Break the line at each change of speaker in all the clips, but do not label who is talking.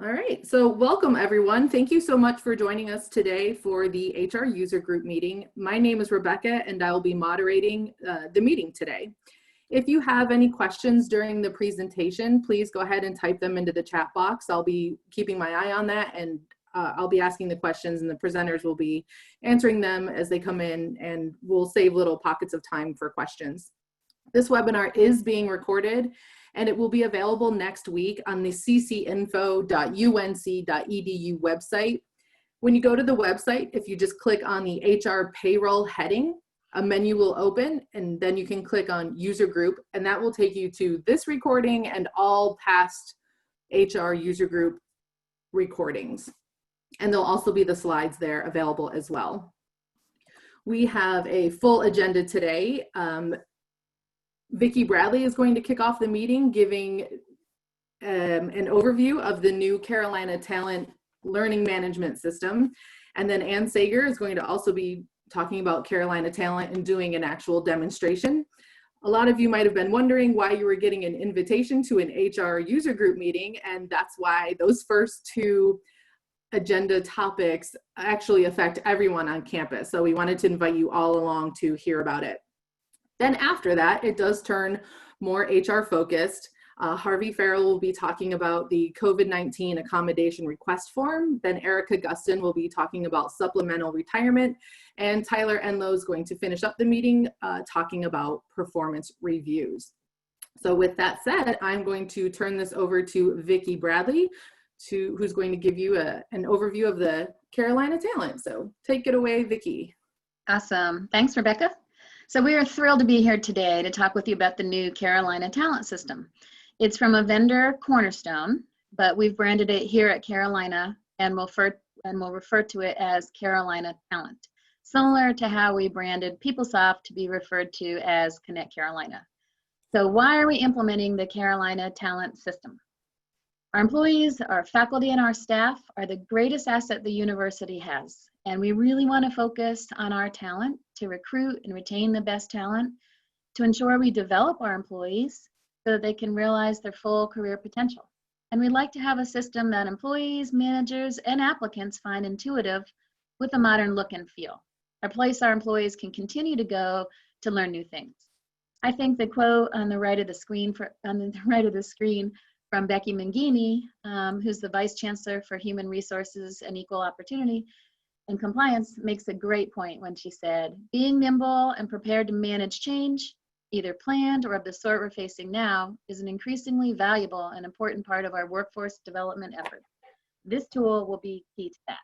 All right, so welcome everyone. Thank you so much for joining us today for the HR user group meeting. My name is Rebecca and I will be moderating the meeting today. If you have any questions during the presentation, please go ahead and type them into the chat box. I'll be keeping my eye on that, and I'll be asking the questions and the presenters will be answering them as they come in, and we'll save little pockets of time for questions. This webinar is being recorded and it will be available next week on the ccinfo.unc.edu website. When you go to the website, if you just click on the HR payroll heading, a menu will open and then you can click on user group, and that will take you to this recording and all past HR user group recordings. And there'll also be the slides there available as well. We have a full agenda today. Vicki Bradley is going to kick off the meeting giving an overview of the new Carolina Talent Learning Management System. And then Ann Sager is going to also be talking about Carolina Talent and doing an actual demonstration. A lot of you might have been wondering why you were getting an invitation to an HR user group meeting, and that's why those first two agenda topics actually affect everyone on campus. So we wanted to invite you all along to hear about it. Then after that, it does turn more HR focused. Harvey Farrell will be talking about the COVID-19 accommodation request form. Then Erica Gustin will be talking about supplemental retirement. And Tyler Enlow is going to finish up the meeting talking about performance reviews. So with that said, I'm going to turn this over to Vicki Bradley, who's going to give you an overview of the Carolina Talent. So take it away, Vicki.
Awesome. Thanks, Rebecca. So we are thrilled to be here today to talk with you about the new Carolina Talent System. It's from a vendor, Cornerstone, but we've branded it here at Carolina and we'll refer to it as Carolina Talent, similar to how we branded PeopleSoft to be referred to as Connect Carolina. So why are we implementing the Carolina Talent System? Our employees, our faculty, and our staff are the greatest asset the university has. And we really want to focus on our talent to recruit and retain the best talent, to ensure we develop our employees so that they can realize their full career potential. And we'd like to have a system that employees, managers, and applicants find intuitive with a modern look and feel, a place our employees can continue to go to learn new things. I think the quote on the right of the screen from Becky Mangini, who's the Vice Chancellor for Human Resources and Equal Opportunity and Compliance, makes a great point when she said, being nimble and prepared to manage change, either planned or of the sort we're facing now, is an increasingly valuable and important part of our workforce development effort. This tool will be key to that.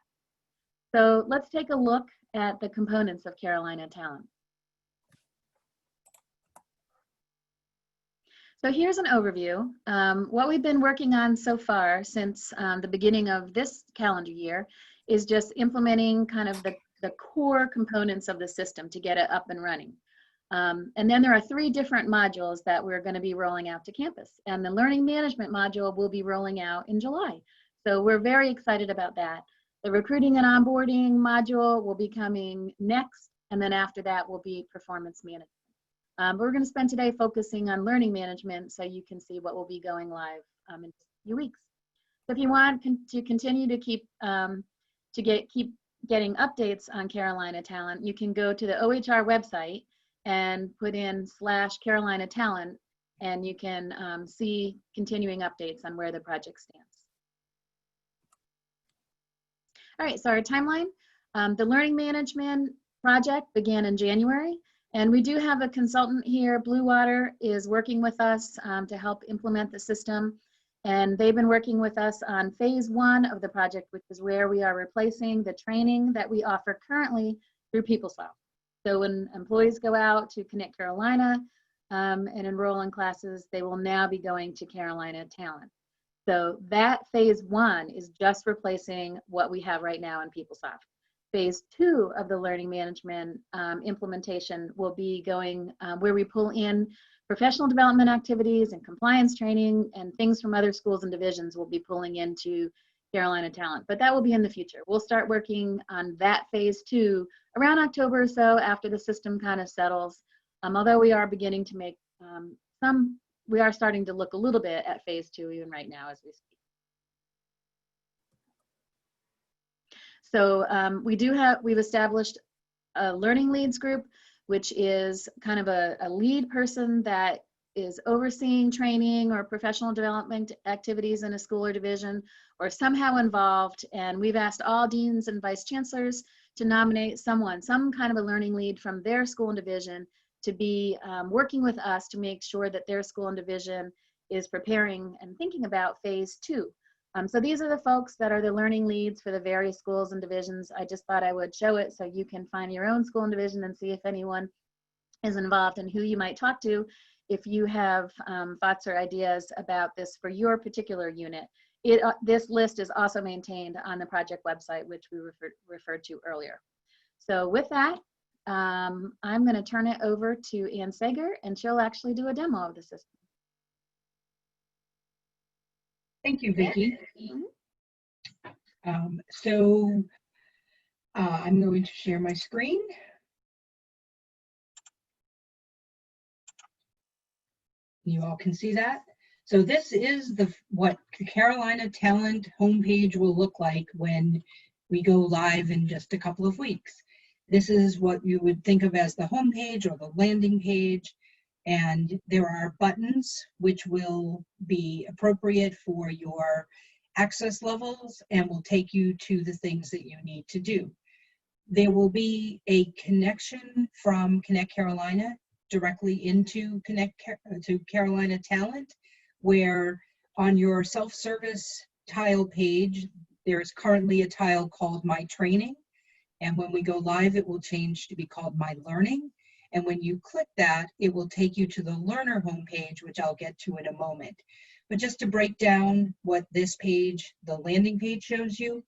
So let's take a look at the components of Carolina Talent. So here's an overview. What we've been working on so far since the beginning of this calendar year is just implementing kind of the core components of the system to get it up and running. And then there are 3 different modules that we're going to be rolling out to campus. And the learning management module will be rolling out in July. So we're very excited about that. The recruiting and onboarding module will be coming next. And then after that will be performance management. But we're going to spend today focusing on learning management so you can see what will be going live in just a few weeks. So if you want to continue to keep getting updates on Carolina Talent, you can go to the OHR website and put in /Carolina Talent, and you can see continuing updates on where the project stands. All right, so our timeline. The learning management project began in January, and we do have a consultant here. Blue Water is working with us to help implement the system. And they've been working with us on phase 1 of the project, which is where we are replacing the training that we offer currently through PeopleSoft. So when employees go out to Connect Carolina and enroll in classes, they will now be going to Carolina Talent. So that phase 1 is just replacing what we have right now in PeopleSoft. Phase 2 of the learning management implementation will be going where we pull in professional development activities and compliance training and things from other schools and divisions will be pulling into Carolina Talent, but that will be in the future. We'll start working on that phase 2 around October or so after the system kind of settles. Although we are beginning to make we are starting to look a little bit at phase 2 even right now as we speak. So we've established a learning leads group, which is kind of a lead person that is overseeing training or professional development activities in a school or division, or somehow involved. And we've asked all deans and vice chancellors to nominate someone, some kind of a learning lead from their school and division, to be working with us to make sure that their school and division is preparing and thinking about phase 2. So these are the folks that are the learning leads for the various schools and divisions. I just thought I would show it so you can find your own school and division and see if anyone is involved and who you might talk to if you have thoughts or ideas about this for your particular unit. This list is also maintained on the project website, which we referred to earlier. So with that, I'm going to turn it over to Ann Sager, and she'll actually do a demo of the system.
Thank you, Vicki. I'm going to share my screen. You all can see that. So this is what the Carolina Talent homepage will look like when we go live in just a couple of weeks. This is what you would think of as the homepage or the landing page. And there are buttons which will be appropriate for your access levels and will take you to the things that you need to do. There will be a connection from Connect Carolina directly into Carolina Talent, where on your self-service tile page, there's currently a tile called My Training. And when we go live, it will change to be called My Learning. And when you click that, it will take you to the learner homepage, which I'll get to in a moment. But just to break down what this page, the landing page, shows you,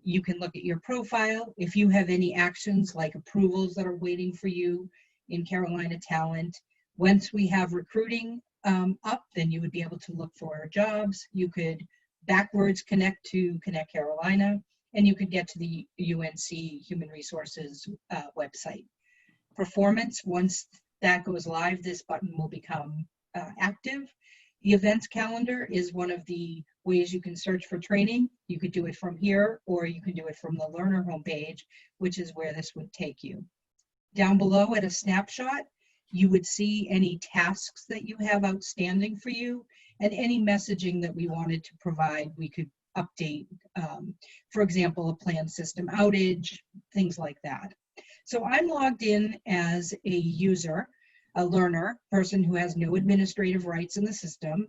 you can look at your profile. If you have any actions like approvals that are waiting for you in Carolina Talent, once we have recruiting up, then you would be able to look for jobs. You could backwards connect to Connect Carolina, and you could get to the UNC Human Resources website. Performance, once that goes live, this button will become active. The events calendar is one of the ways you can search for training. You could do it from here, or you can do it from the learner homepage, which is where this would take you. Down below at a snapshot, you would see any tasks that you have outstanding for you and any messaging that we wanted to provide. We could update, for example, a planned system outage, things like that. So I'm logged in as a user, a learner, person who has no administrative rights in the system,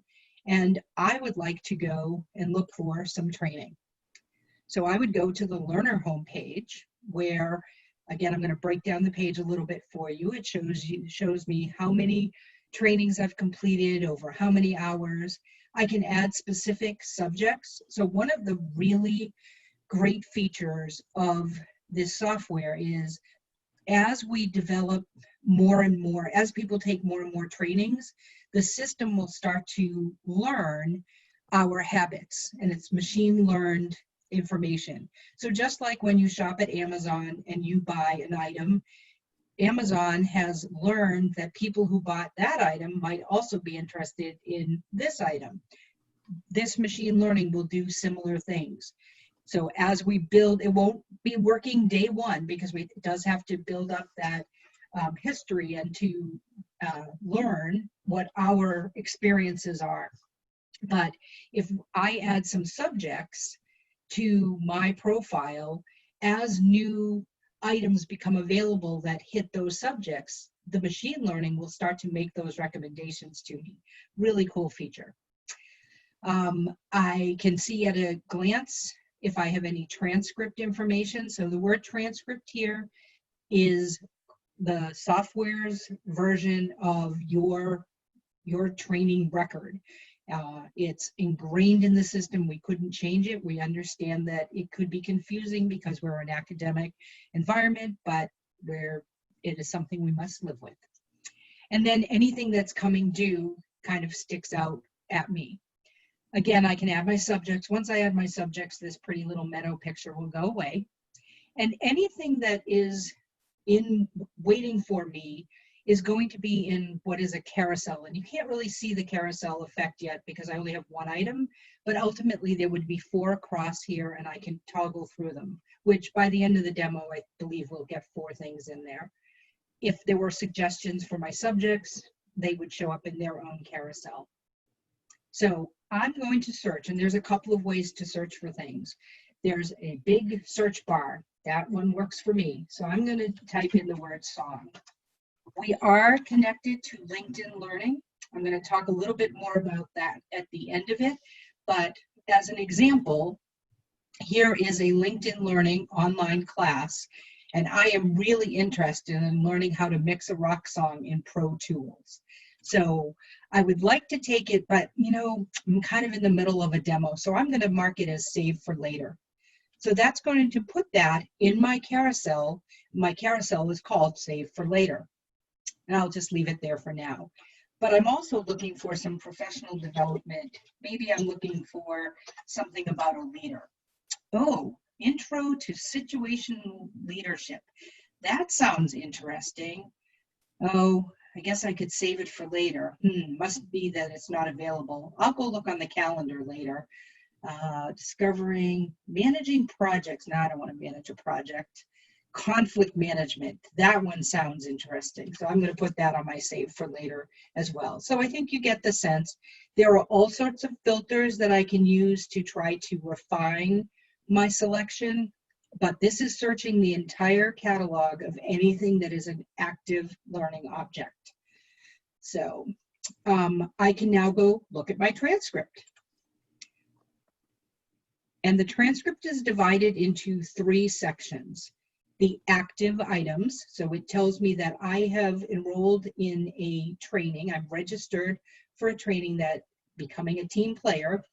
and I would like to go and look for some training. So I would go to the learner homepage where, again, I'm going to break down the page a little bit for you. It shows me how many trainings I've completed, over how many hours. I can add specific subjects. So one of the really great features of this software is, as we develop more and more, as people take more and more trainings, the system will start to learn our habits, and it's machine learned information. So just like when you shop at Amazon and you buy an item, Amazon has learned that people who bought that item might also be interested in this item. This machine learning will do similar things. So as we build, it won't be working day one because it does have to build up that history and to learn what our experiences are. But if I add some subjects to my profile, as new items become available that hit those subjects, the machine learning will start to make those recommendations to me. Really cool feature. I can see at a glance if I have any transcript information. So the word transcript here is the software's version of your training record. It's ingrained in the system. We couldn't change it. We understand that it could be confusing because we're an academic environment, but it is something we must live with. And then anything that's coming due kind of sticks out at me. Again, I can add my subjects. Once I add my subjects, this pretty little meadow picture will go away. And anything that is waiting for me is going to be in what is a carousel. And you can't really see the carousel effect yet because I only have one item, but ultimately there would be 4 across here and I can toggle through them. which by the end of the demo, I believe we'll get 4 things in there. If there were suggestions for my subjects, they would show up in their own carousel. So I'm going to search, and there's a couple of ways to search for things. There's a big search bar. That one works for me. So I'm going to type in the word song. We are connected to LinkedIn Learning. I'm going to talk a little bit more about that at the end of it. But as an example, here is a LinkedIn Learning online class, and I am really interested in learning how to mix a rock song in Pro Tools. So I would like to take it, but you know, I'm kind of in the middle of a demo, so I'm going to mark it as save for later. So that's going to put that in my carousel. My carousel is called Save for Later, and I'll just leave it there for now. But I'm also looking for some professional development. Maybe I'm looking for something about a leader. Oh, Intro to Situational Leadership. That sounds interesting. Oh, I guess I could save it for later. Must be that it's not available. I'll go look on the calendar later. Discovering, managing projects. No, I don't want to manage a project. Conflict management. That one sounds interesting. So I'm going to put that on my save for later as well. So I think you get the sense. There are all sorts of filters that I can use to try to refine my selection, but this is searching the entire catalog of anything that is an active learning object. So I can now go look at my transcript. And the transcript is divided into 3 sections. The active items, so it tells me that I have enrolled in a training. I'm registered for a training that becoming a team player,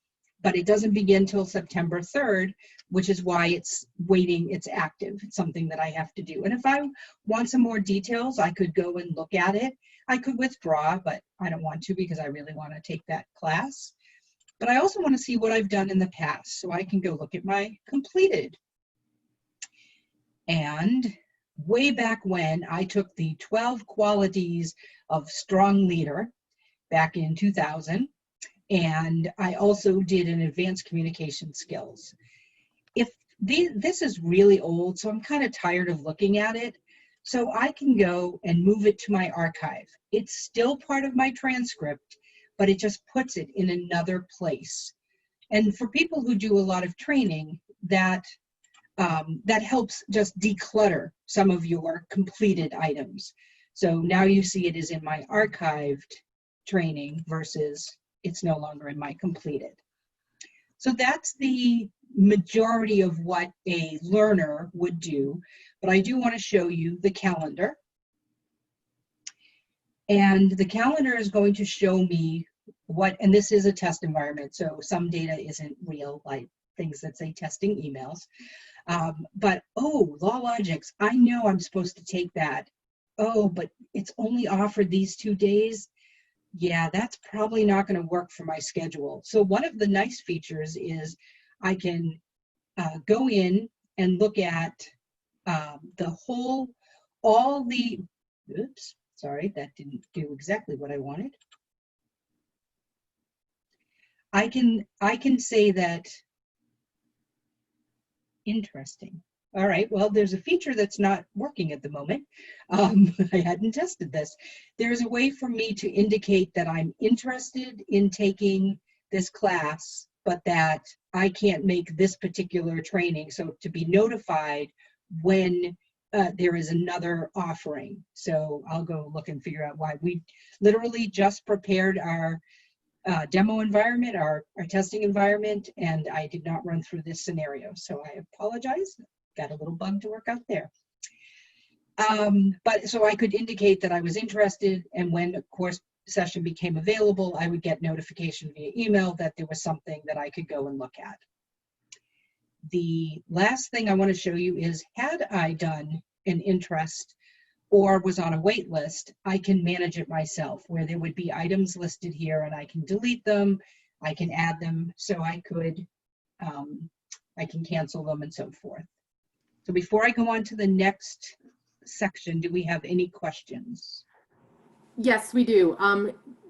but it doesn't begin till September 3rd, which is why it's waiting, it's active. It's something that I have to do. And if I want some more details, I could go and look at it. I could withdraw, but I don't want to because I really want to take that class. But I also want to see what I've done in the past, so I can go look at my completed. And way back when, I took the 12 qualities of strong leader back in 2000. And I also did an advanced communication skills. This is really old, so I'm kind of tired of looking at it. So I can go and move it to my archive. It's still part of my transcript, but it just puts it in another place. And for people who do a lot of training, that helps just declutter some of your completed items. So now you see it is in my archived training versus it's no longer in my completed. So that's the majority of what a learner would do, but I do want to show you the calendar. And the calendar is going to show me what, and this is a test environment, so some data isn't real, like things that say testing emails. But, oh, Law Logics, I know I'm supposed to take that. Oh, but it's only offered these 2 days. Yeah, that's probably not going to work for my schedule. So one of the nice features is I can go in and look at oops, sorry, that didn't do exactly what I wanted. I can say that, interesting. All right, well, there's a feature that's not working at the moment. I hadn't tested this. There's a way for me to indicate that I'm interested in taking this class, but that I can't make this particular training. So to be notified when there is another offering. So I'll go look and figure out why. We literally just prepared our demo environment, our testing environment, and I did not run through this scenario. So I apologize. Got a little bug to work out there. But so I could indicate that I was interested, and when a course session became available, I would get notification via email that there was something that I could go and look at. The last thing I want to show you is, had I done an interest or was on a wait list, I can manage it myself, where there would be items listed here and I can delete them, I can add them, so I can cancel them and so forth. So before I go on to the next section, do we have any questions?
Yes, we do.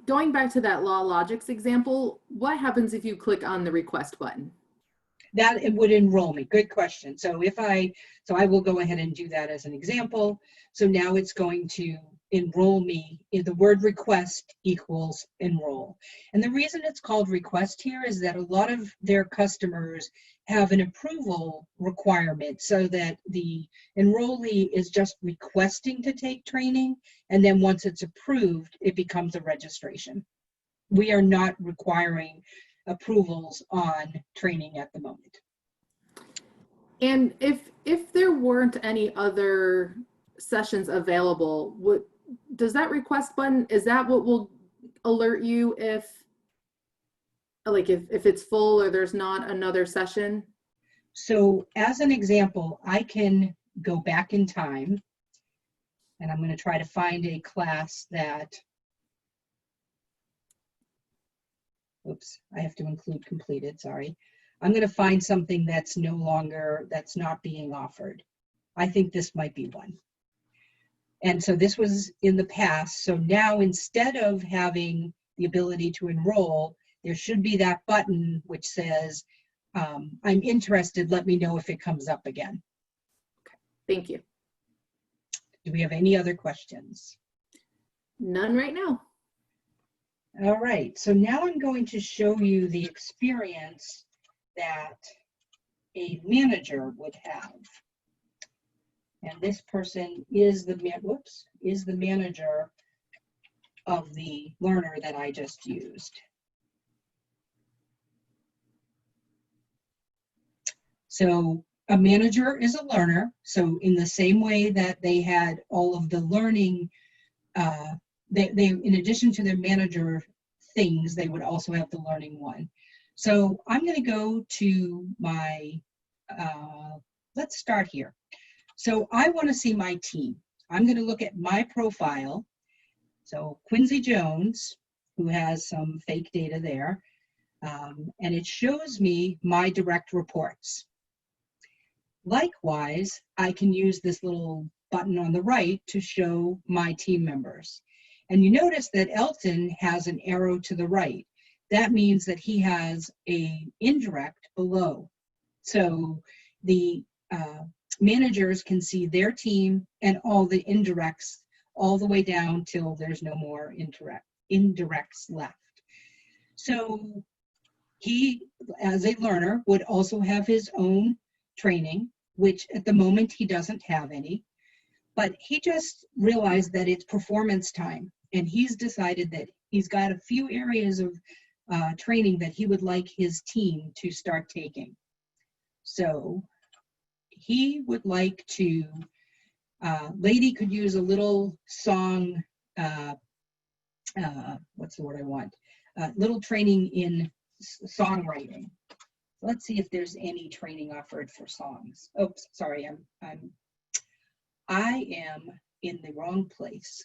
Going back to that Law Logics example, what happens if you click on the request button?
that it would enroll me. Good question. So I will go ahead and do that as an example. So now it's going to enroll me in the word request equals enroll. And the reason it's called request here is that a lot of their customers have an approval requirement so that the enrollee is just requesting to take training, and then once it's approved, it becomes a registration. We are not requiring approvals on training at the moment.
And if there weren't any other sessions available, does that request button, is that what will alert you if it's full or there's not another session?
So as an example, I can go back in time, and I'm going to try to find a class that, oops, I have to include completed, sorry. I'm going to find something that's that's not being offered. I think this might be one. And so this was in the past. So now instead of having the ability to enroll, there should be that button which says, I'm interested, let me know if it comes up again.
Okay, thank you.
Do we have any other questions?
None right now.
All right, so now I'm going to show you the experience that a manager would have. And this person is the manager of the learner that I just used. So a manager is a learner. So in the same way that they had all of the learning, they in addition to their manager things, they would also have the learning one. So I'm going to go to my, let's start here. So I want to see my team. I'm going to look at my profile. So Quincy Jones, who has some fake data there, and it shows me my direct reports. Likewise, I can use this little button on the right to show my team members. And you notice that Elton has an arrow to the right. That means that he has an indirect below. So the managers can see their team and all the indirects all the way down till there's no more indirects left. So he, as a learner, would also have his own training, which at the moment he doesn't have any, but he just realized that it's performance time, and he's decided that he's got a few areas of training that he would like his team to start taking. So he would like to, Lady could use a little song, what's the word I want? Little training in songwriting. Let's see if there's any training offered for songs. Oops, sorry, I am in the wrong place.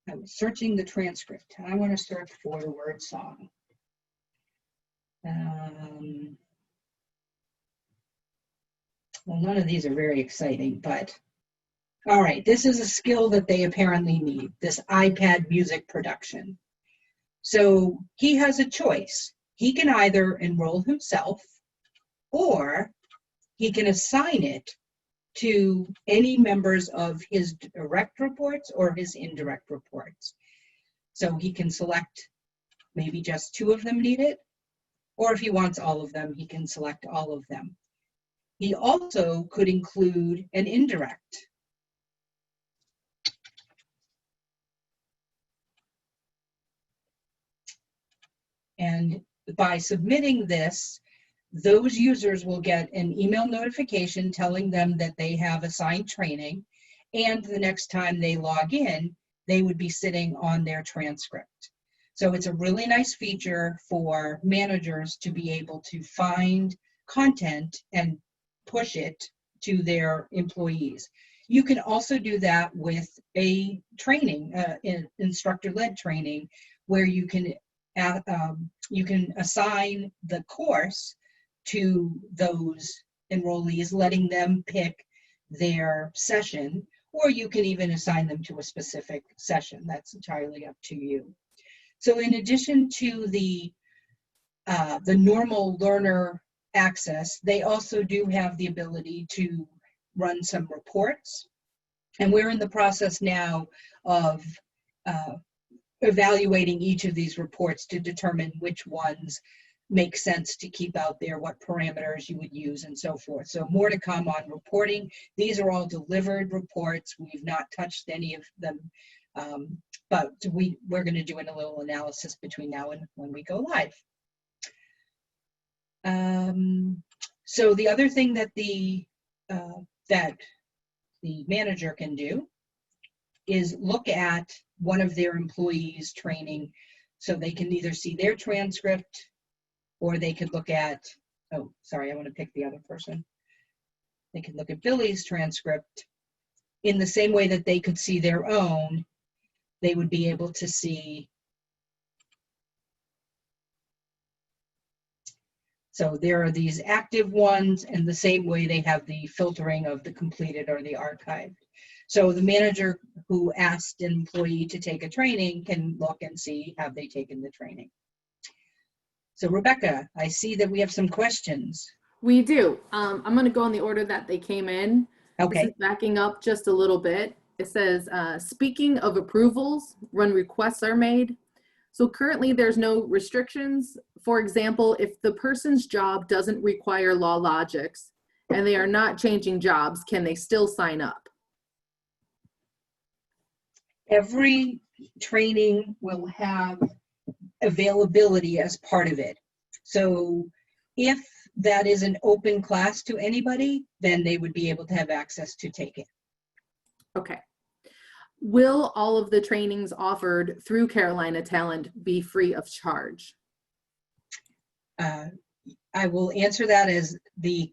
I was searching the transcript, and I want to search for the word song. Well, none of these are very exciting, but all right, this is a skill that they apparently need, this iPad music production. So he has a choice. He can either enroll himself, or he can assign it to any members of his direct reports or his indirect reports. So he can select maybe just 2 of them need it, or if he wants all of them, he can select all of them. He also could include an indirect. And by submitting this, those users will get an email notification telling them that they have assigned training, and the next time they log in, they would be sitting on their transcript. So it's a really nice feature for managers to be able to find content and push it to their employees. You can also do that with a training, instructor-led training, where you can assign the course to those enrollees, letting them pick their session, or you can even assign them to a specific session. That's entirely up to you. So in addition to the normal learner access, they also do have the ability to run some reports. And we're in the process now of evaluating each of these reports to determine which ones make sense to keep out there, what parameters you would use, and so forth. So more to come on reporting. These are all delivered reports. We've not touched any of them, but we're going to do a little analysis between now and when we go live. So the other thing that the manager can do is look at one of their employees' training, so they can either see their transcript or they could look at, oh, sorry, I want to pick the other person. They could look at Billy's transcript in the same way that they could see their own. They would be able to see. So there are these active ones, and the same way they have the filtering of the completed or the archived. So the manager who asked an employee to take a training can look and see, have they taken the training? So Rebecca, I see that we have some questions.
We do. I'm going to go in the order that they came in.
Okay.
This is backing up just a little bit. It says, speaking of approvals, when requests are made. So currently there's no restrictions. For example, if the person's job doesn't require law logics and they are not changing jobs, can they still sign up?
Every training will have availability as part of it. So if that is an open class to anybody, then they would be able to have access to take it.
Okay. Will all of the trainings offered through Carolina Talent be free of charge?
I will answer that as the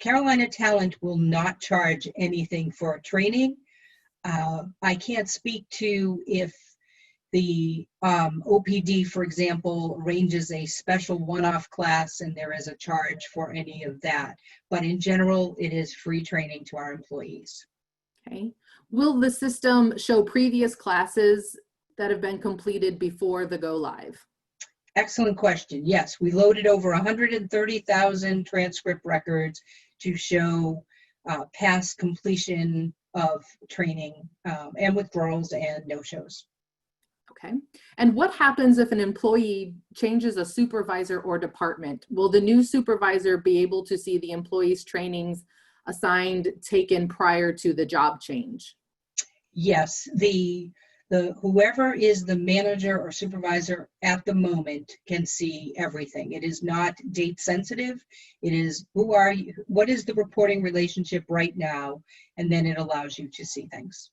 Carolina Talent will not charge anything for training. I can't speak to if the OPD, for example, arranges a special one-off class and there is a charge for any of that. But in general, it is free training to our employees.
Okay. Will the system show previous classes that have been completed before the go live?
Excellent question. Yes, we loaded over 130,000 transcript records to show past completion of training and withdrawals and no-shows.
Okay. And what happens if an employee changes a supervisor or department? Will the new supervisor be able to see the employee's trainings assigned taken prior to the job change?
Yes, the whoever is the manager or supervisor at the moment can see everything. It is not date sensitive. It is who are you, what is the reporting relationship right now, and then it allows you to see things.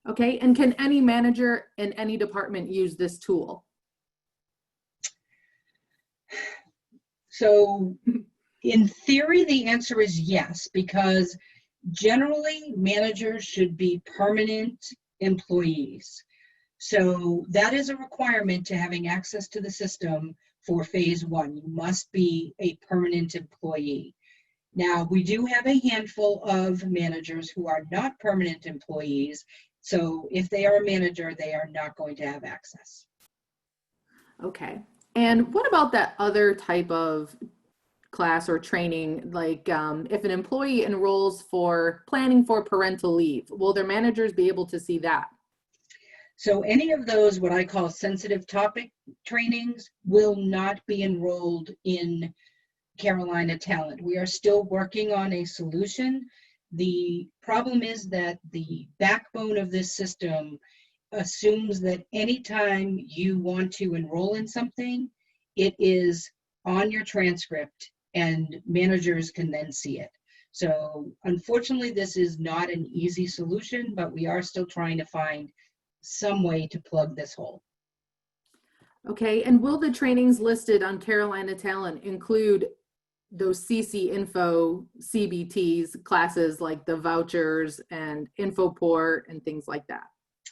Okay, and can any manager in any department use this tool?
So in theory, the answer is yes, because generally managers should be permanent employees. So that is a requirement to having access to the system for phase one. You must be a permanent employee. Now, we do have a handful of managers who are not permanent employees. So if they are a manager, they are not going to have access.
Okay. And what about that other type of class or training, like if an employee enrolls for planning for parental leave, will their managers be able to see that?
So any of those, what I call sensitive topic trainings, will not be enrolled in Carolina Talent. We are still working on a solution. The problem is that the backbone of this system assumes that anytime you want to enroll in something, it is on your transcript and managers can then see it. So unfortunately, this is not an easy solution, but we are still trying to find some way to plug this hole.
Okay, and will the trainings listed on Carolina Talent include those CC Info CBTs classes like the vouchers and Infoport and things like that?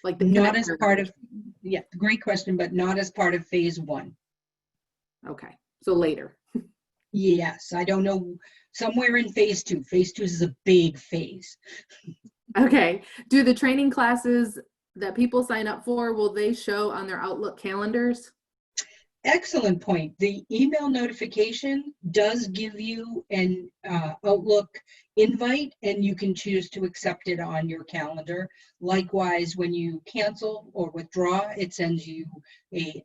Like the
not as part of, yeah, great question, but not as part of phase one.
Okay, so later.
Yes, I don't know, somewhere in phase two. Phase two is a big phase.
Okay, do the training classes that people sign up for, will they show on their Outlook calendars?
Excellent point. The email notification does give you an Outlook invite, and you can choose to accept it on your calendar. Likewise, when you cancel or withdraw, it sends you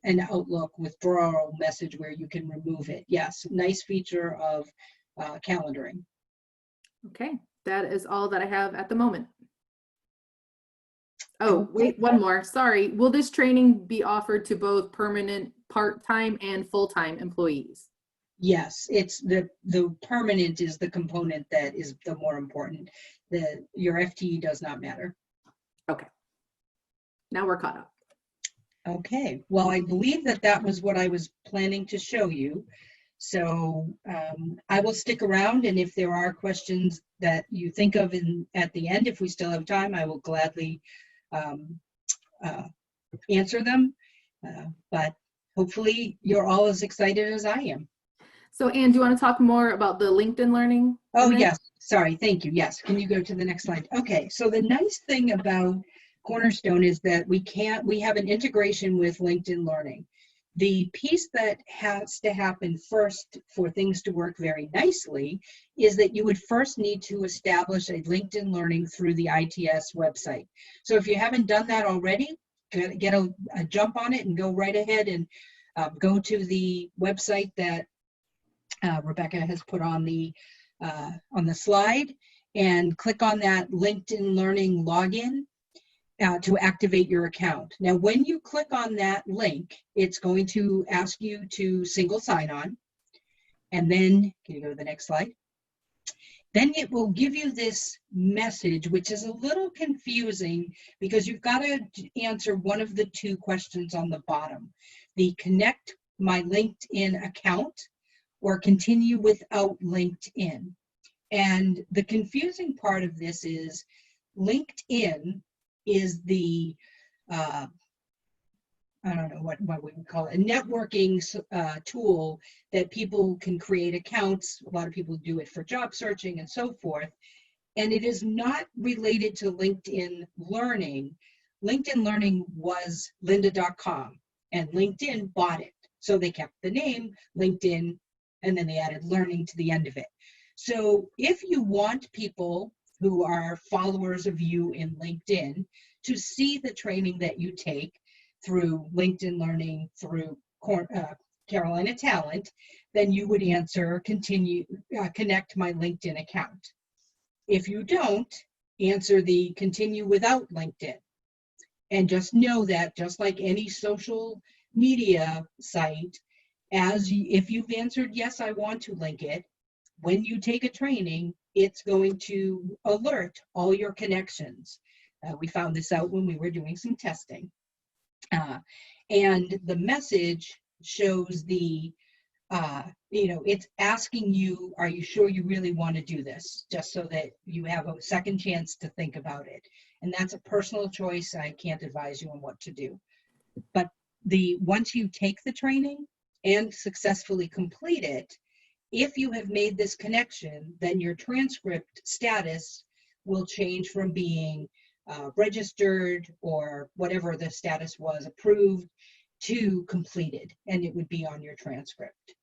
an Outlook withdrawal message where you can remove it. Yes, nice feature of calendaring.
Okay, that is all that I have at the moment. Oh, wait, one more. Sorry. Will this training be offered to both permanent, part-time, and full-time employees?
Yes, it's the permanent is the component that is the more important. Your FTE does not matter.
Okay. Now we're caught up.
Okay, well, I believe that was what I was planning to show you. So I will stick around, and if there are questions that you think of at the end, if we still have time, I will gladly answer them. But hopefully you're all as excited as I am.
So Anne, do you want to talk more about the LinkedIn Learning?
Oh, yes. Sorry. Thank you. Yes. Can you go to the next slide? Okay. So the nice thing about Cornerstone is that we have an integration with LinkedIn Learning. The piece that has to happen first for things to work very nicely is that you would first need to establish a LinkedIn Learning through the ITS website. So if you haven't done that already, get a jump on it and go right ahead and go to the website that Rebecca has put on the slide, and click on that LinkedIn Learning login to activate your account. Now, when you click on that link, it's going to ask you to single sign on, and then, can you go to the next slide? Then it will give you this message, which is a little confusing because you've got to answer one of the two questions on the bottom. The connect my LinkedIn account or continue without LinkedIn. And the confusing part of this is LinkedIn is the, I don't know what we would call it, a networking tool that people can create accounts. A lot of people do it for job searching and so forth. And it is not related to LinkedIn Learning. LinkedIn Learning was lynda.com, and LinkedIn bought it. So they kept the name LinkedIn, and then they added learning to the end of it. So if you want people who are followers of you in LinkedIn to see the training that you take through LinkedIn Learning, through Carolina Talent, then you would answer connect my LinkedIn account. If you don't, answer the continue without LinkedIn. And just know that, just like any social media site, if you've answered yes, I want to link it, when you take a training, it's going to alert all your connections. We found this out when we were doing some testing. And the message shows it's asking you, are you sure you really want to do this? Just so that you have a second chance to think about it. And that's a personal choice. I can't advise you on what to do. But once you take the training and successfully complete it, if you have made this connection, then your transcript status will change from being registered or whatever the status was, approved, to completed, and it would be on your transcript.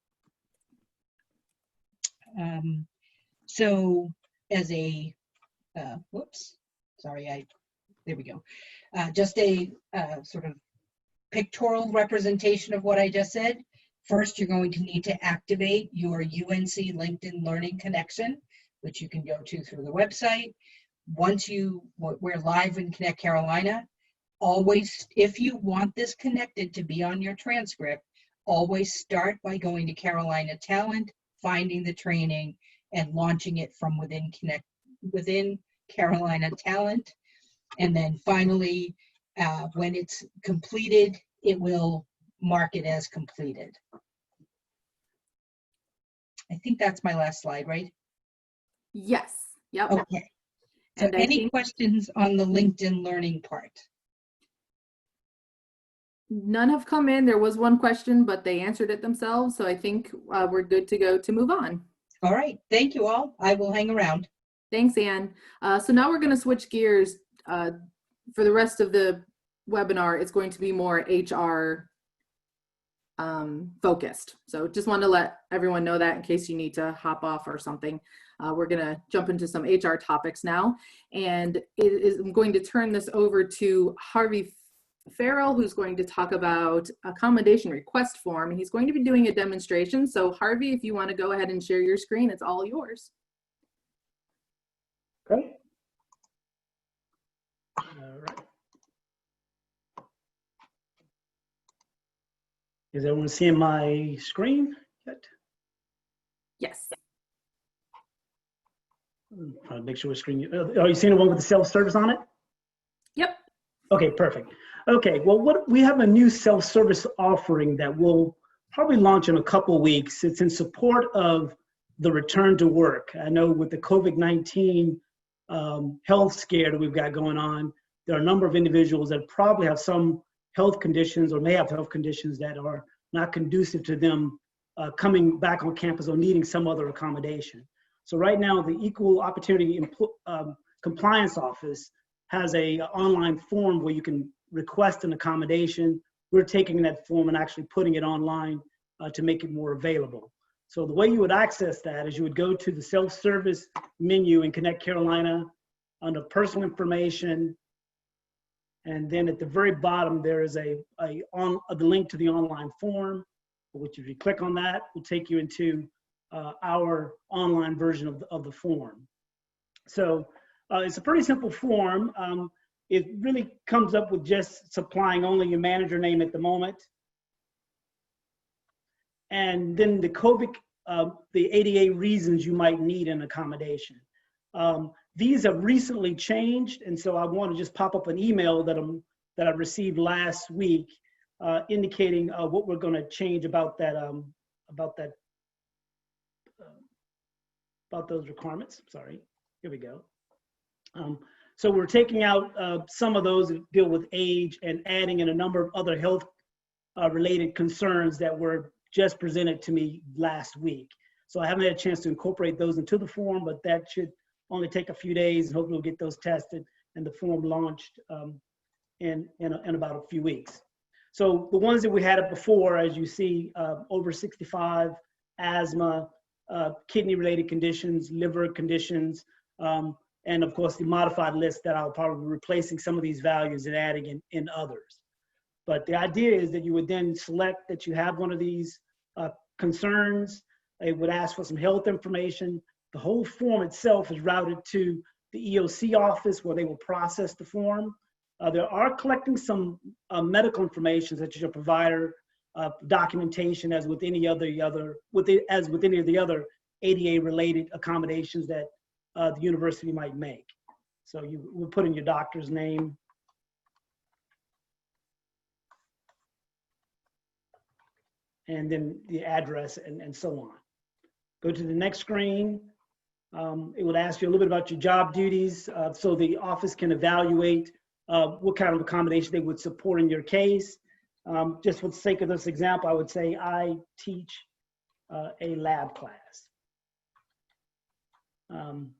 So as a, whoops, sorry, there we go. Just a sort of pictorial representation of what I just said. First, you're going to need to activate your UNC LinkedIn Learning connection, which you can go to through the website. Once we're live in Connect Carolina, always, if you want this connected to be on your transcript, always start by going to Carolina Talent, finding the training, and launching it from within Carolina Talent. And then finally, when it's completed, it will mark it as completed. I think that's my last slide, right?
Yes. Yep.
Okay. So any questions on the LinkedIn Learning part?
None have come in. There was one question, but they answered it themselves. So I think we're good to go to move on.
All right. Thank you all. I will hang around.
Thanks, Anne. So now we're going to switch gears. For the rest of the webinar, it's going to be more HR focused. So just want to let everyone know that in case you need to hop off or something. We're going to jump into some HR topics now. And I'm going to turn this over to Harvey Farrell, who's going to talk about accommodation request form. He's going to be doing a demonstration. So Harvey, if you want to go ahead and share your screen, it's all yours.
Okay. All right. Is everyone seeing my screen yet?
Yes.
I'm trying to make sure the screen. Are you seeing the one with the self-service on it?
Yep.
Okay, perfect. Okay, well, we have a new self-service offering that we'll probably launch in a couple weeks. It's in support of the return to work. I know with the COVID-19 health scare that we've got going on, there are a number of individuals that probably have some health conditions or may have health conditions that are not conducive to them coming back on campus or needing some other accommodation. So right now, the Equal Opportunity Compliance Office has a online form where you can request an accommodation. We're taking that form and actually putting it online to make it more available. So the way you would access that is you would go to the self-service menu in Connect Carolina under personal information. And then at the very bottom, there is the link to the online form, which if you click on that, will take you into our online version of the form. So it's a pretty simple form. It really comes up with just supplying only your manager name at the moment. And then the COVID, the ADA reasons you might need an accommodation. These have recently changed, and so I want to just pop up an email that I received last week, indicating what we're going to change about those requirements. Sorry, here we go. So we're taking out some of those that deal with age and adding in a number of other health related concerns that were just presented to me last week. So I haven't had a chance to incorporate those into the form, but that should only take a few days, and hopefully we'll get those tested and the form launched in about a few weeks. So the ones that we had up before, as you see, over 65, asthma, kidney-related conditions, liver conditions, and of course the modified list that I'll probably be replacing some of these values and adding in others. But the idea is that you would then select that you have one of these concerns. It would ask for some health information. The whole form itself is routed to the EOC office where they will process the form. They are collecting some medical information such as your provider, documentation as with any of the other ADA related accommodations that the university might make. So you would put in your doctor's name, and then the address and so on. Go to the next screen. It would ask you a little bit about your job duties so the office can evaluate what kind of accommodation they would support in your case. Just for the sake of this example, I would say I teach a lab class. And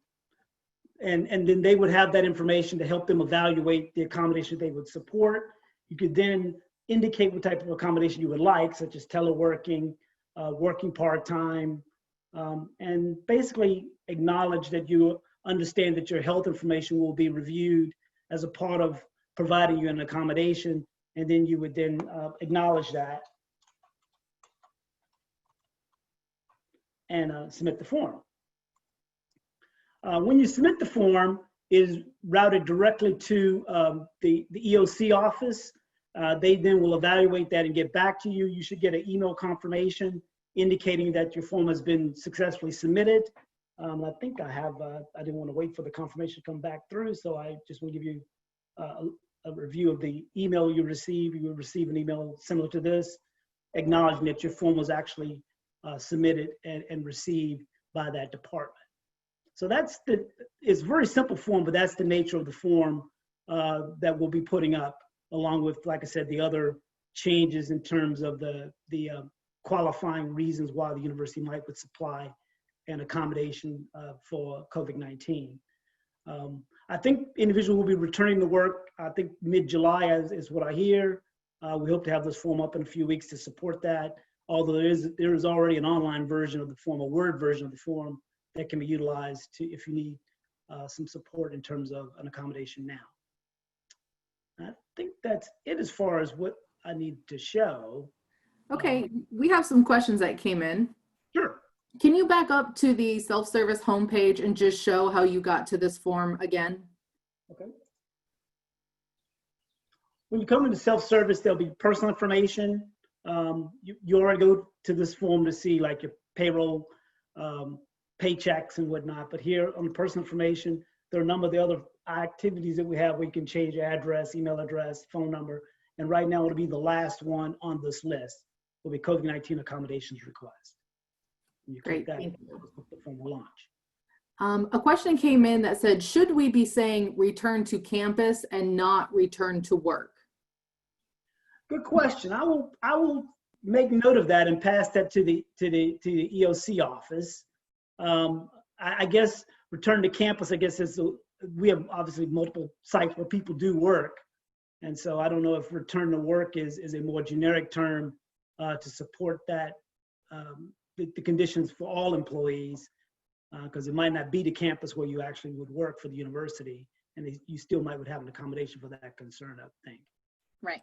then they would have that information to help them evaluate the accommodation they would support. You could then indicate what type of accommodation you would like, such as teleworking, working part-time, and basically acknowledge that you understand that your health information will be reviewed as a part of providing you an accommodation, and then you would then acknowledge that and submit the form. When you submit the form, it is routed directly to the EOC office. They then will evaluate that and get back to you. You should get an email confirmation indicating that your form has been successfully submitted. I think I have, I didn't want to wait for the confirmation to come back through, so I just want to give you a review of the email you receive. You will receive an email similar to this, acknowledging that your form was actually submitted and received by that department. So it's a very simple form, but that's the nature of the form that we'll be putting up, along with, like I said, the other changes in terms of the qualifying reasons why the university would supply an accommodation for COVID-19. I think individuals will be returning to work, I think mid-July is what I hear. We hope to have this form up in a few weeks to support that. Although there is already an online version of the form, a Word version of the form that can be utilized to if you need some support in terms of an accommodation now. I think that's it as far as what I need to show.
Okay, we have some questions that came in.
Sure.
Can you back up to the self-service homepage and just show how you got to this form again?
Okay. When you come into self-service, there'll be personal information. You already go to this form to see like your payroll, paychecks and whatnot. But here on the personal information, there are a number of the other activities that we have where you can change your address, email address, phone number. And right now it'll be the last one on this list will be COVID-19 accommodations request. You
Great,
click that,
thank you.
the form will launch.
A question came in that said, should we be saying return to campus and not return to work?
Good question. I will make note of that and pass that to the EOC office. I guess return to campus, I guess we have obviously multiple sites where people do work. And so I don't know if return to work is a more generic term to support that, the conditions for all employees, because it might not be the campus where you actually would work for the university, and you still would have an accommodation for that concern, I think.
Right.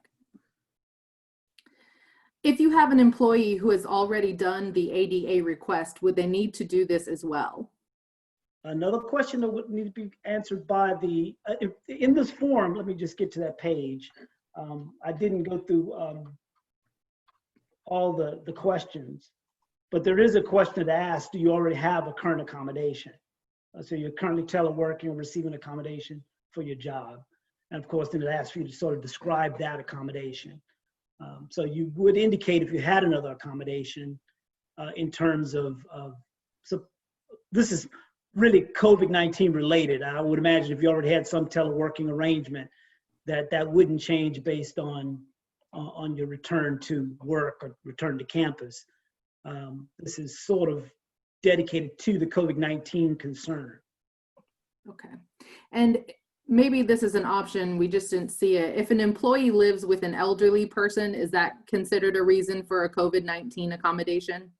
If you have an employee who has already done the ADA request, would they need to do this as well?
Another question that would need to be answered by in this form, let me just get to that page. I didn't go through all the questions, but there is a question to ask, do you already have a current accommodation? So you're currently teleworking or receiving accommodation for your job. And of course, then it asks you to sort of describe that accommodation. So you would indicate if you had another accommodation in terms of so this is really COVID-19 related. I would imagine if you already had some teleworking arrangement, that wouldn't change based on your return to work or return to campus. This is sort of dedicated to the COVID-19 concern.
Okay. And maybe this is an option, we just didn't see it. If an employee lives with an elderly person, is that considered a reason for a COVID-19 accommodation?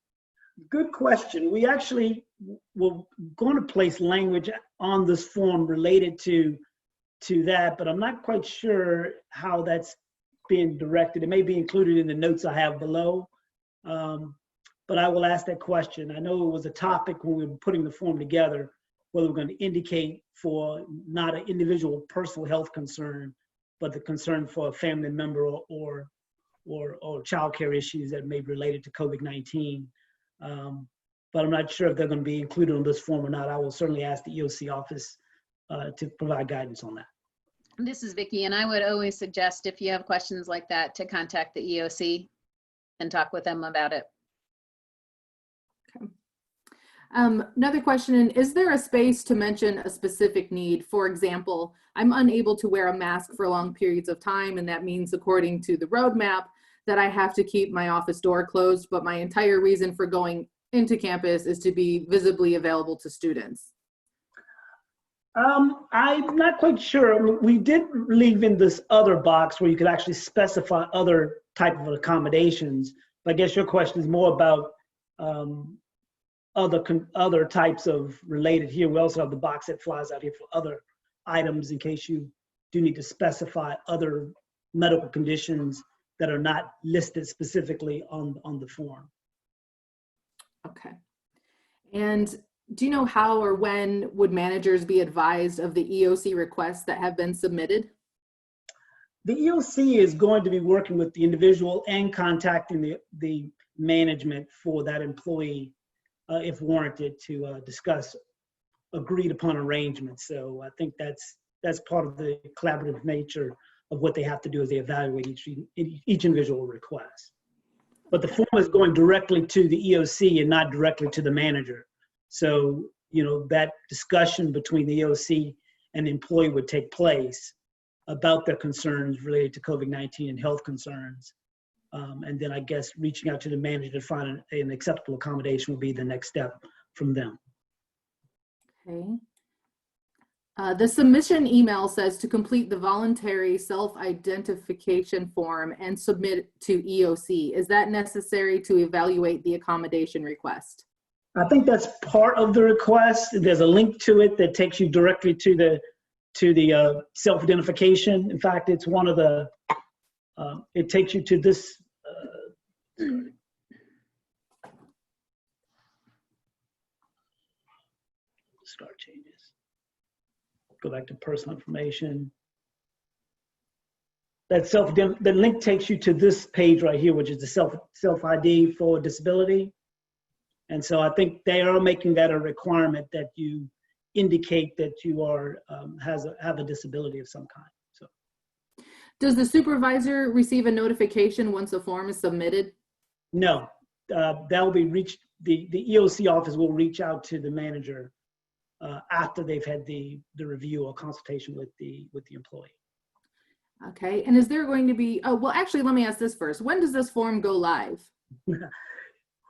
Good question. We actually were going to place language on this form related to that, but I'm not quite sure how that's being directed. It may be included in the notes I have below, but I will ask that question. I know it was a topic when we were putting the form together, whether we're going to indicate for not an individual personal health concern, but the concern for a family member or childcare issues that may be related to COVID-19. But I'm not sure if they're going to be included on this form or not. I will certainly ask the EOC office to provide guidance on that.
This is Vicki, and I would always suggest if you have questions like that to contact the EOC and talk with them about it.
Okay. Another question, is there a space to mention a specific need? For example, I'm unable to wear a mask for long periods of time, and that means, according to the roadmap, that I have to keep my office door closed, but my entire reason for going into campus is to be visibly available to students.
I'm not quite sure. We did leave in this other box where you could actually specify other type of accommodations. But I guess your question is more about other types of related here. We also have the box that flies out here for other items in case you do need to specify other medical conditions that are not listed specifically on the form.
Okay. And do you know how or when would managers be advised of the EOC requests that have been submitted?
The EOC is going to be working with the individual and contacting the management for that employee, if warranted, to discuss agreed upon arrangements. So I think that's part of the collaborative nature of what they have to do as they evaluate each individual request. But the form is going directly to the EOC and not directly to the manager. So, that discussion between the EOC and the employee would take place about their concerns related to COVID-19 and health concerns. And then I guess reaching out to the manager to find an acceptable accommodation would be the next step from them.
Okay. The submission email says to complete the voluntary self-identification form and submit to EOC. Is that necessary to evaluate the accommodation request?
I think that's part of the request. There's a link to it that takes you directly to the self-identification. In fact, it's one of the, it takes you to this, start changes. Go back to personal information. The link takes you to this page right here, which is the self-ID for disability. And so I think they are making that a requirement that you indicate that you are have a disability of some kind. So,
does the supervisor receive a notification once a form is submitted?
No, that will be reached. The EOC office will reach out to the manager after they've had the review or consultation with the employee.
Okay, and is there going to be? Oh, well, actually, let me ask this first. When does this form go live?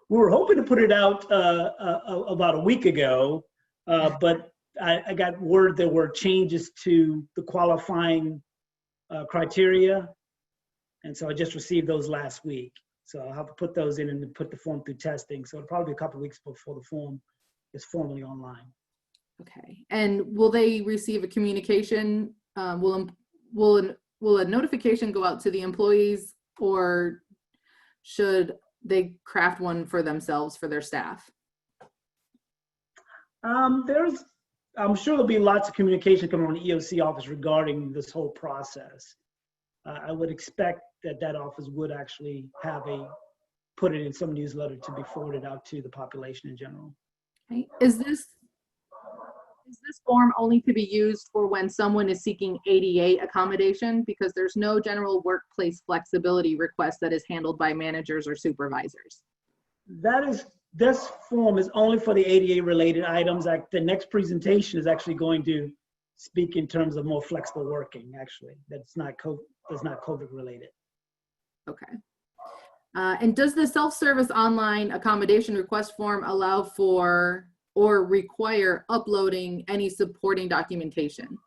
We were hoping to put it out about a week ago, but I got word there were changes to the qualifying criteria, and so I just received those last week. So I'll have to put those in and put the form through testing. So it'll probably be a couple of weeks before the form is formally online.
Okay, and will they receive a communication? Will a notification go out to the employees, or should they craft one for themselves, for their staff?
I'm sure there'll be lots of communication coming from the EOC office regarding this whole process. I would expect that office would actually put it in some newsletter to be forwarded out to the population in general.
Okay. Is this form only to be used for when someone is seeking ADA accommodation, because there's no general workplace flexibility request that is handled by managers or supervisors?
This form is only for the ADA related items. The next presentation is actually going to speak in terms of more flexible working, actually. That's not COVID related.
Okay. And does the self-service online accommodation request form allow for or require uploading any supporting documentation?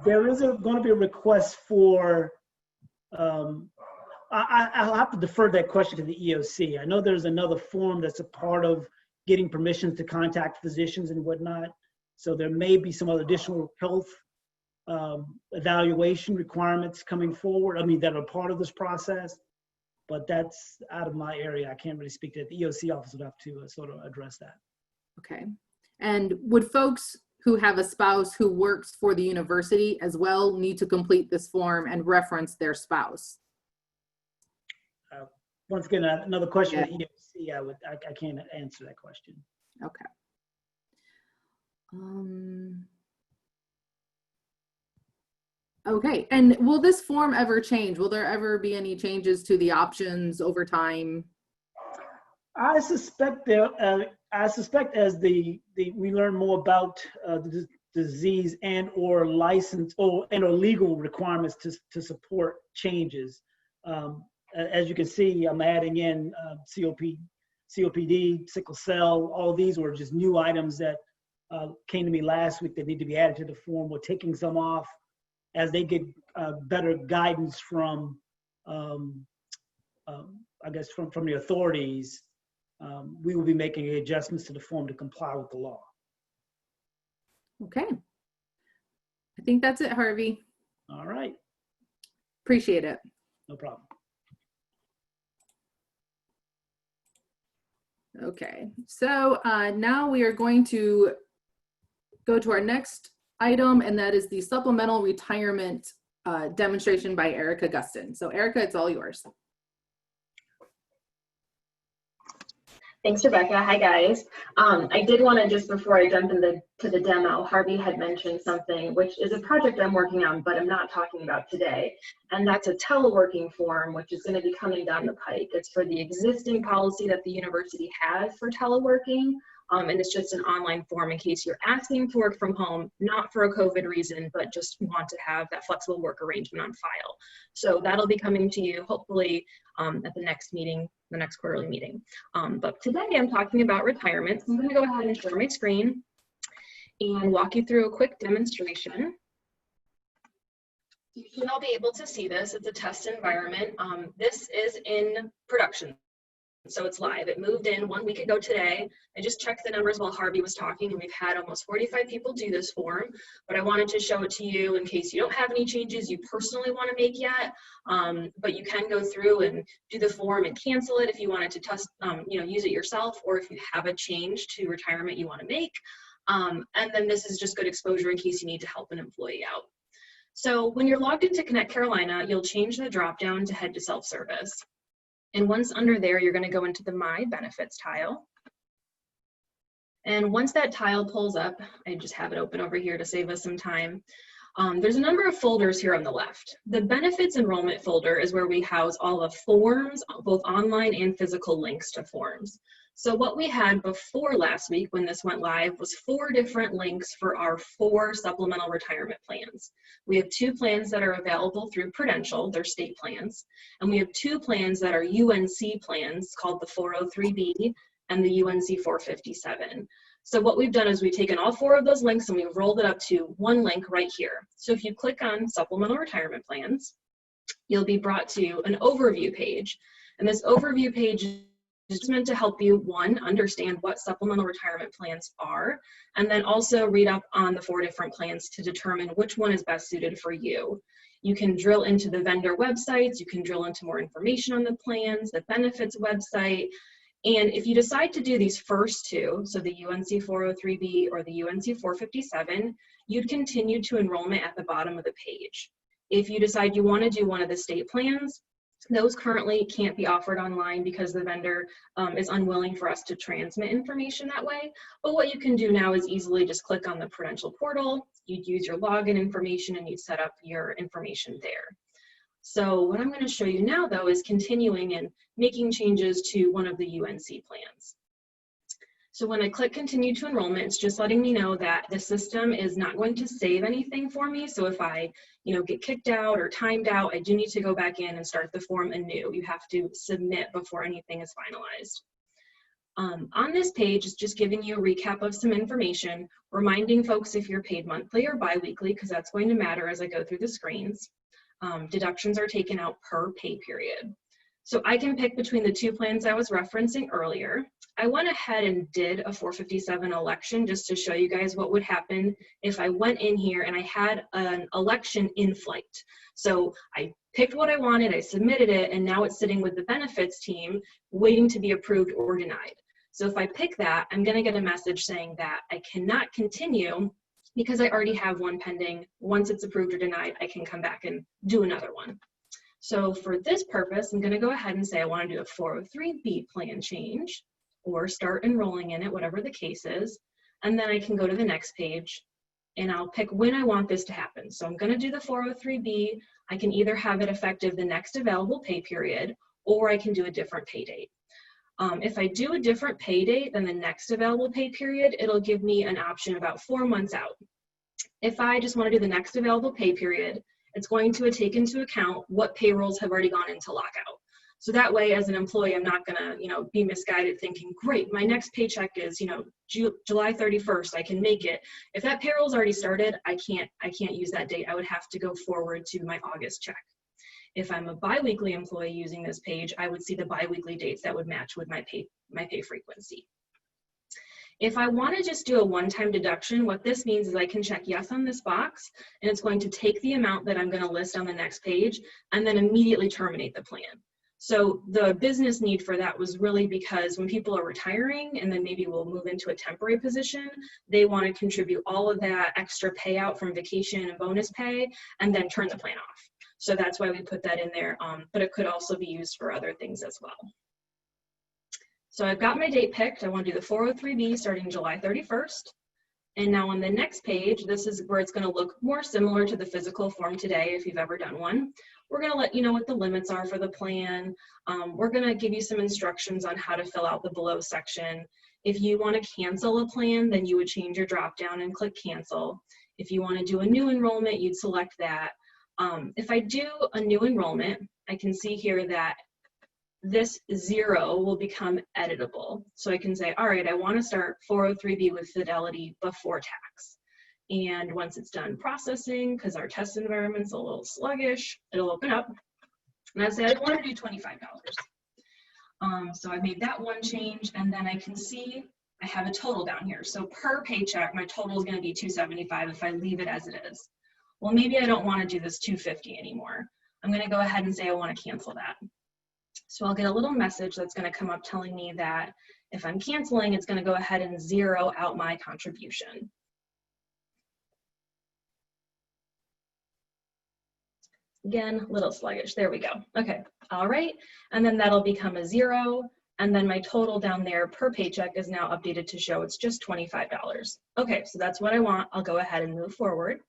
There is going to be a request for, I'll have to defer that question to the EOC. I know there's another form that's a part of getting permission to contact physicians and whatnot. So there may be some other additional health evaluation requirements coming forward, that are part of this process, but that's out of my area. I can't really speak to it. The EOC office would have to sort of address that.
Okay. And would folks who have a spouse who works for the university as well need to complete this form and reference their spouse?
Once again, another question for EOC. I can't answer that question.
Okay. Okay, and will this form ever change? Will there ever be any changes to the options over time?
I suspect as we learn more about the disease and or license or legal requirements to support changes. As you can see, I'm adding in COPD, sickle cell. All these were just new items that came to me last week that need to be added to the form. We're taking some off as they get better guidance from, I guess, from the authorities. We will be making adjustments to the form to comply with the law.
Okay. I think that's it, Harvey.
All right.
Appreciate it.
No problem.
Okay, so now we are going to go to our next item, and that is the supplemental retirement demonstration by Erica Gustin. So Erica, it's all yours.
Thanks, Rebecca. Hi, guys. I did want to, just before I jump into the demo, Harvey had mentioned something, which is a project I'm working on, but I'm not talking about today. And that's a teleworking form, which is going to be coming down the pike. It's for the existing policy that the university has for teleworking. And it's just an online form in case you're asking to work from home, not for a COVID reason, but just want to have that flexible work arrangement on file. So that'll be coming to you hopefully at the next meeting, the next quarterly meeting. But today I'm talking about retirement. So I'm going to go ahead and share my screen. and walk you through a quick demonstration. You should all be able to see this. It's a test environment. This is in production, so it's live. It moved in 1 week ago today. I just checked the numbers while Harvey was talking, and we've had almost 45 people do this form, but I wanted to show it to you in case you don't have any changes you personally want to make yet, but you can go through and do the form and cancel it if you wanted to test, use it yourself, or if you have a change to retirement you want to make. And then this is just good exposure in case you need to help an employee out. So when you're logged into Connect Carolina, you'll change the drop down to head to self-service. And once under there, you're going to go into the My Benefits tile. And once that tile pulls up, I just have it open over here to save us some time. There's a number of folders here on the left. The Benefits Enrollment folder is where we house all the forms, both online and physical links to forms. So what we had before last week when this went live was 4 different links for our 4 supplemental retirement plans. We have 2 plans that are available through Prudential, they're state plans, and we have 2 plans that are UNC plans called the 403B and the UNC 457. So what we've done is we've taken all 4 of those links and we've rolled it up to one link right here. So if you click on supplemental retirement plans, you'll be brought to an overview page. And this overview page is meant to help you, 1, understand what supplemental retirement plans are, and then also read up on the 4 different plans to determine which one is best suited for you. You can drill into the vendor websites, you can drill into more information on the plans, the benefits website, and if you decide to do these first 2, so the UNC 403B or the UNC 457, you'd continue to enrollment at the bottom of the page. If you decide you want to do one of the state plans, those currently can't be offered online because the vendor is unwilling for us to transmit information that way. But what you can do now is easily just click on the Prudential portal, you'd use your login information and you'd set up your information there. So what I'm going to show you now though is continuing and making changes to one of the UNC plans. So when I click continue to enrollment, it's just letting me know that the system is not going to save anything for me. So if I, get kicked out or timed out, I do need to go back in and start the form anew. You have to submit before anything is finalized. On this page, it's just giving you a recap of some information, reminding folks if you're paid monthly or biweekly, because that's going to matter as I go through the screens. Deductions are taken out per pay period. So I can pick between the 2 plans I was referencing earlier. I went ahead and did a 457 election just to show you guys what would happen if I went in here and I had an election in flight. So I picked what I wanted, I submitted it, and now it's sitting with the benefits team waiting to be approved or denied. So if I pick that, I'm going to get a message saying that I cannot continue because I already have one pending. Once it's approved or denied, I can come back and do another one. So for this purpose, I'm going to go ahead and say I want to do a 403B plan change or start enrolling in it, whatever the case is. And then I can go to the next page and I'll pick when I want this to happen. So I'm going to do the 403B. I can either have it effective the next available pay period, or I can do a different pay date. If I do a different pay date than the next available pay period, it'll give me an option about 4 months out. If I just want to do the next available pay period, it's going to take into account what payrolls have already gone into lockout. So that way, as an employee, I'm not gonna, be misguided thinking, great, my next paycheck is, July 31st, I can make it. If that payroll's already started, I can't use that date. I would have to go forward to my August check. If I'm a biweekly employee using this page, I would see the biweekly dates that would match with my pay frequency. If I want to just do a one-time deduction, what this means is I can check yes on this box, and it's going to take the amount that I'm going to list on the next page and then immediately terminate the plan. So the business need for that was really because when people are retiring and then maybe we'll move into a temporary position, they want to contribute all of that extra payout from vacation and bonus pay and then turn the plan off. So that's why we put that in there, but it could also be used for other things as well. So I've got my date picked. I want to do the 403B starting July 31st. And now on the next page, this is where it's going to look more similar to the physical form today if you've ever done one. We're going to let you know what the limits are for the plan. We're going to give you some instructions on how to fill out the below section. If you want to cancel a plan, then you would change your drop down and click cancel. If you want to do a new enrollment, you'd select that. If I do a new enrollment, I can see here that this 0 will become editable. So I can say, all right, I want to start 403B with Fidelity before tax. And once it's done processing, because our test environment's a little sluggish, it'll open up. And I say, I want to do $25. So I made that one change, and then I can see I have a total down here. So per paycheck, my total is going to be $275 if I leave it as it is. Well, maybe I don't want to do this $250 anymore. I'm going to go ahead and say I want to cancel that. So I'll get a little message that's going to come up telling me that if I'm canceling, it's going to go ahead and zero out my contribution. Again, a little sluggish. There we go. Okay. All right. And then that'll become a 0. And then my total down there per paycheck is now updated to show it's just $25. Okay. So that's what I want. I'll go ahead and move forward.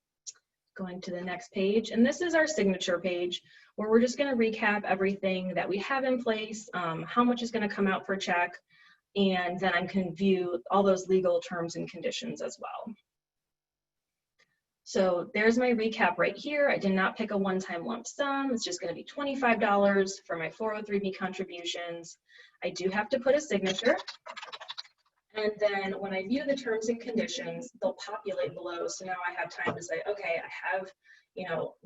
Going to the next page. And this is our signature page where we're just going to recap everything that we have in place, how much is going to come out per check, and then I can view all those legal terms and conditions as well. So there's my recap right here. I did not pick a one-time lump sum. It's just going to be $25 for my 403B contributions. I do have to put a signature. And then when I view the terms and conditions, they'll populate below. So now I have time to say, okay, I have,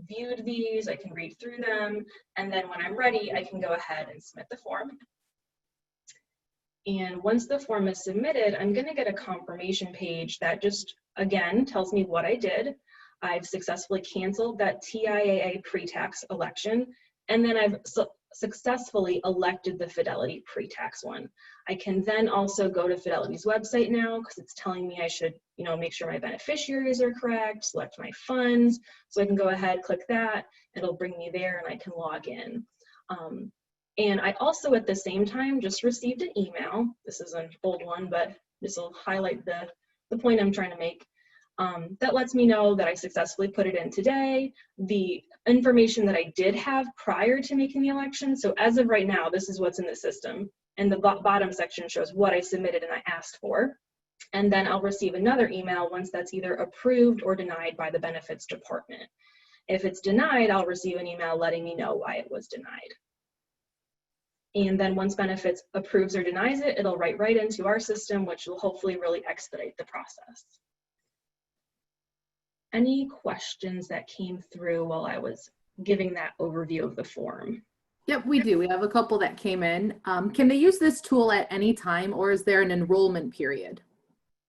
viewed these, I can read through them. And then when I'm ready, I can go ahead and submit the form. And once the form is submitted, I'm going to get a confirmation page that just, again, tells me what I did. I've successfully canceled that TIAA pre-tax election, and then I've successfully elected the Fidelity pre-tax one. I can then also go to Fidelity's website now because it's telling me I should, make sure my beneficiaries are correct, select my funds. So I can go ahead, click that, it'll bring me there and I can log in. And I also at the same time just received an email. This is an old one, but this will highlight the point I'm trying to make. That lets me know that I successfully put it in today, the information that I did have prior to making the election. So as of right now, this is what's in the system. And the bottom section shows what I submitted and I asked for. And then I'll receive another email once that's either approved or denied by the benefits department. If it's denied, I'll receive an email letting me know why it was denied. And then once benefits approves or denies it, it'll write right into our system, which will hopefully really expedite the process. Any questions that came through while I was giving that overview of the form?
Yep, we do. We have a couple that came in. Can they use this tool at any time, or is there an enrollment period?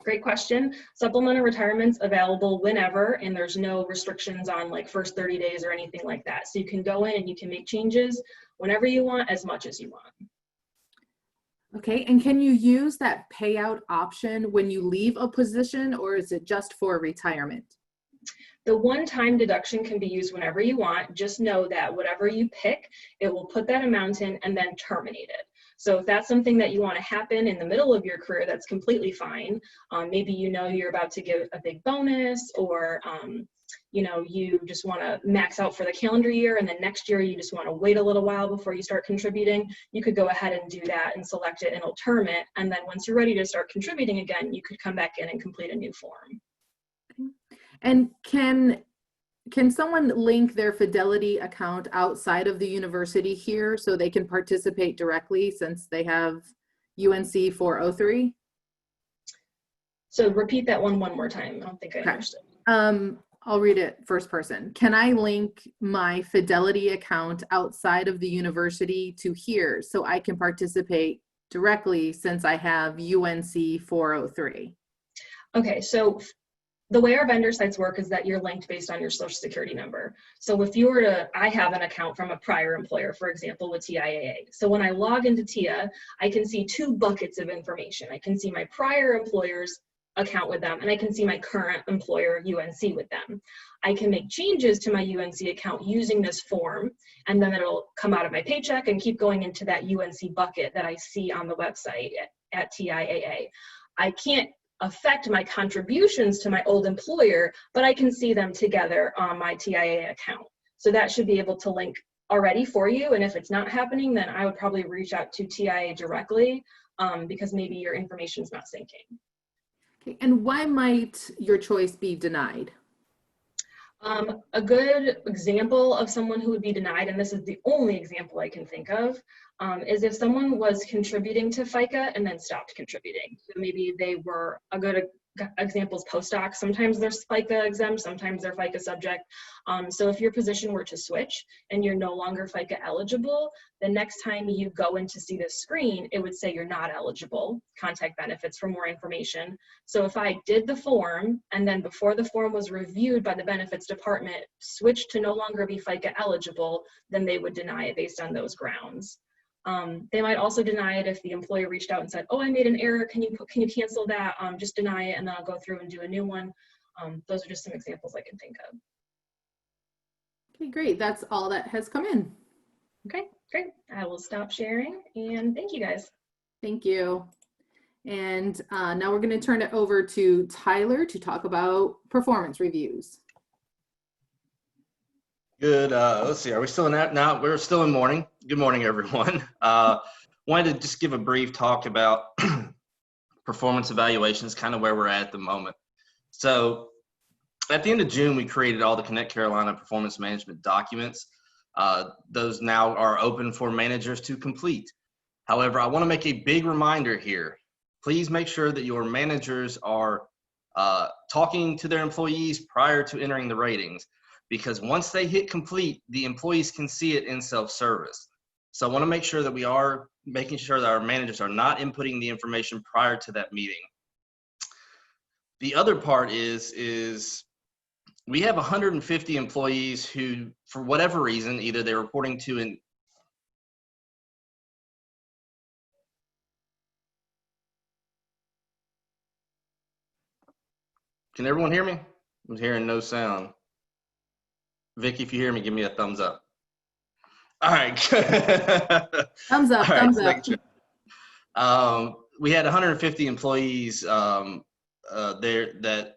Great question. Supplemental retirement's available whenever, and there's no restrictions on like first 30 days or anything like that. So you can go in and you can make changes whenever you want, as much as you want.
Okay, and can you use that payout option when you leave a position, or is it just for retirement?
The one-time deduction can be used whenever you want. Just know that whatever you pick, it will put that amount in and then terminate it. So if that's something that you want to happen in the middle of your career, that's completely fine. Maybe you're about to give a big bonus, or you just want to max out for the calendar year, and then next year you just want to wait a little while before you start contributing. You could go ahead and do that and select it, and it'll term it. And then once you're ready to start contributing again, you could come back in and complete a new form.
And can someone link their Fidelity account outside of the university here so they can participate directly since they have UNC 403?
So repeat that one more time. I don't think I understood.
I'll read it first person. Can I link my Fidelity account outside of the university to here so I can participate directly since I have UNC 403?
Okay, so the way our vendor sites work is that you're linked based on your social security number. So if you were to, I have an account from a prior employer, for example, with TIAA. So when I log into TIA, I can see two buckets of information. I can see my prior employer's account with them, and I can see my current employer, UNC, with them. I can make changes to my UNC account using this form, and then it'll come out of my paycheck and keep going into that UNC bucket that I see on the website at TIAA. I can't affect my contributions to my old employer, but I can see them together on my TIAA account. So that should be able to link already for you. And if it's not happening, then I would probably reach out to TIAA directly because maybe your information is not syncing.
Okay. And why might your choice be denied?
A good example of someone who would be denied, and this is the only example I can think of, is if someone was contributing to FICA and then stopped contributing. So maybe they were, a good example is postdocs. Sometimes they're FICA exempt, sometimes they're FICA subject. So if your position were to switch and you're no longer FICA eligible, the next time you go in to see this screen, it would say you're not eligible, contact benefits for more information. So if I did the form and then before the form was reviewed by the benefits department, switched to no longer be FICA eligible, then they would deny it based on those grounds. They might also deny it if the employer reached out and said, oh, I made an error, can you cancel that? Just deny it and then I'll go through and do a new one. Those are just some examples I can think of.
Okay, great. That's all that has come in.
Okay, great. I will stop sharing and thank you guys.
Thank you. And now we're going to turn it over to Tyler to talk about performance reviews.
Good. Let's see. Are we still in that? No, we're still in morning. Good morning, everyone. Wanted to just give a brief talk about performance evaluations, kind of where we're at the moment. So at the end of June, we created all the Connect Carolina performance management documents. Those now are open for managers to complete. However, I want to make a big reminder here. Please make sure that your managers are talking to their employees prior to entering the ratings, because once they hit complete, the employees can see it in self-service. So I want to make sure that we are making sure that our managers are not inputting the information prior to that meeting. The other part is we have 150 employees who, for whatever reason, either they're reporting to an Can everyone hear me? I'm hearing no sound. Vicky, if you hear me, give me a thumbs up. All right.
Thumbs up,
All right,
thumbs
so
up.
We had 150 employees that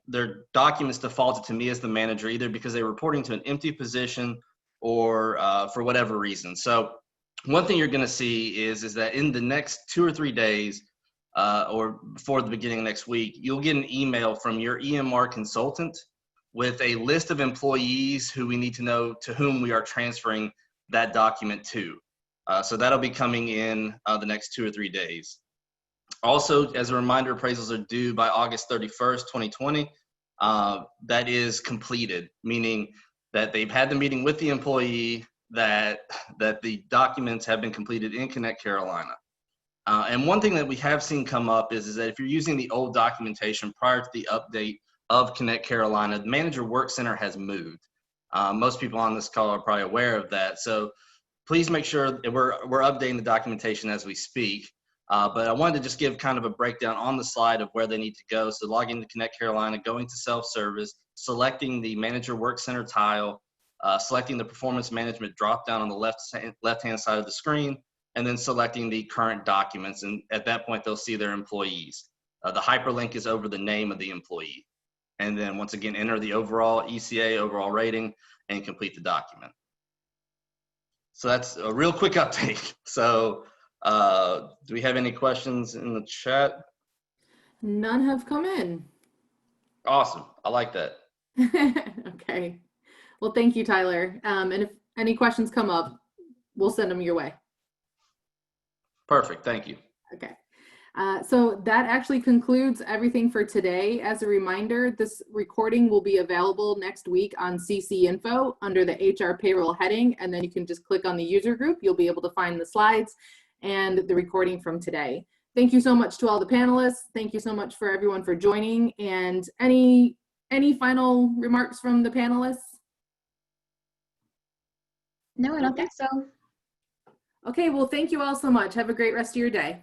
their documents defaulted to me as the manager, either because they were reporting to an empty position or for whatever reason. So one thing you're going to see is that in the next 2 or 3 days, or before the beginning of next week, you'll get an email from your EMR consultant with a list of employees who we need to know to whom we are transferring that document to. So that'll be coming in the next 2 or 3 days. Also, as a reminder, appraisals are due by August 31st, 2020. That is completed, meaning that they've had the meeting with the employee, that the documents have been completed in Connect Carolina. And one thing that we have seen come up is that if you're using the old documentation prior to the update of Connect Carolina, the Manager Work Center has moved. Most people on this call are probably aware of that. So please make sure that we're updating the documentation as we speak. But I wanted to just give kind of a breakdown on the slide of where they need to go. So logging to Connect Carolina, going to self-service, selecting the Manager Work Center tile, selecting the performance management drop-down on the left-hand side of the screen, and then selecting the current documents. And at that point, they'll see their employees. The hyperlink is over the name of the employee. And then once again, enter the overall ECA, overall rating, and complete the document. So that's a real quick update. So do we have any questions in the chat?
None have come in.
Awesome. I like that.
Okay. Well, thank you, Tyler. And if any questions come up, we'll send them your way.
Perfect. Thank you.
Okay. So that actually concludes everything for today. As a reminder, this recording will be available next week on CC Info under the HR Payroll heading, and then you can just click on the user group. You'll be able to find the slides and the recording from today. Thank you so much to all the panelists. Thank you so much for everyone for joining. And any final remarks from the panelists?
No, I don't think so.
Okay, well, thank you all so much. Have a great rest of your day.